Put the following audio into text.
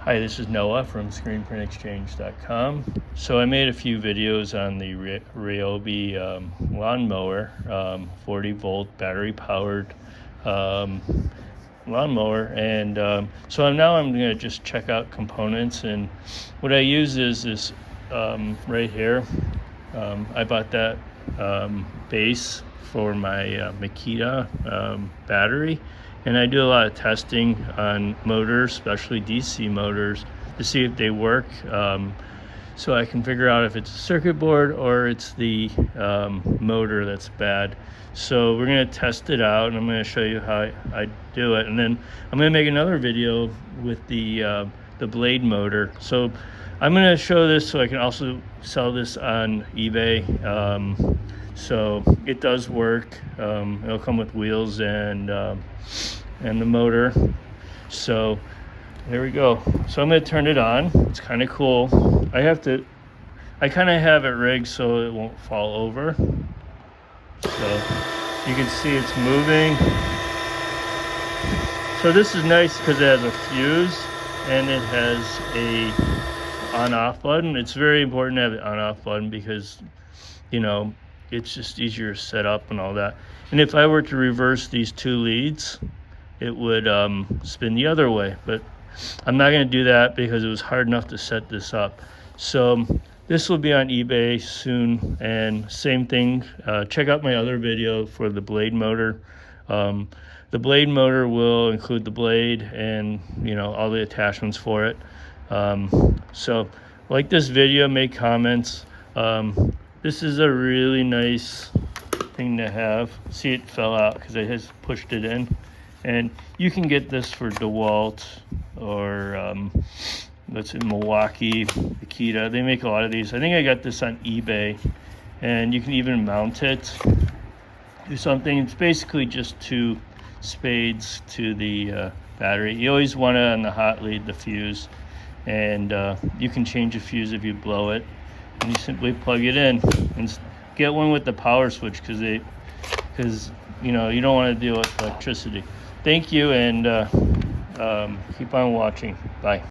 Hi, this is Noah from screenprintexchange.com. So I made a few videos on the Ryobi lawnmower, 40 volt battery powered lawnmower, and so now I'm going to just check out components. And what I use is this right here. I bought that base for my Makita battery, and I do a lot of testing on motors, especially DC motors, to see if they work, so I can figure out if it's a circuit board or it's the motor that's bad. So we're going to test it out, and I'm going to show you how I do it, and then I'm going to make another video with the blade motor. So I'm going to show this so I can also sell this on eBay. So it does work. It'll come with wheels and the motor. So there we go. So I'm going to turn it on. It's kind of cool. I kind of have it rigged so it won't fall over. So you can see it's moving. So this is nice because it has a fuse and it has a on-off button. It's very important to have an on-off button because, you know, it's just easier to set up and all that. And if I were to reverse these two leads, it would spin the other way, but I'm not going to do that because it was hard enough to set this up. So this will be on eBay soon, and same thing, check out my other video for the blade motor. The blade motor will include the blade and, you know, all the attachments for it. So like this video, make comments. This is a really nice thing to have. See, it fell out because I just pushed it in. And you can get this for DeWalt or that's in Milwaukee, Makita. They make a lot of these. I think I got this on eBay, and you can even mount it to something. It's basically just two spades to the battery. You always want it on the hot lead, the fuse, and you can change the fuse if you blow it, and you simply plug it in. And get one with the power switch because you know, you don't want to deal with electricity. Thank you, and keep on watching. Bye.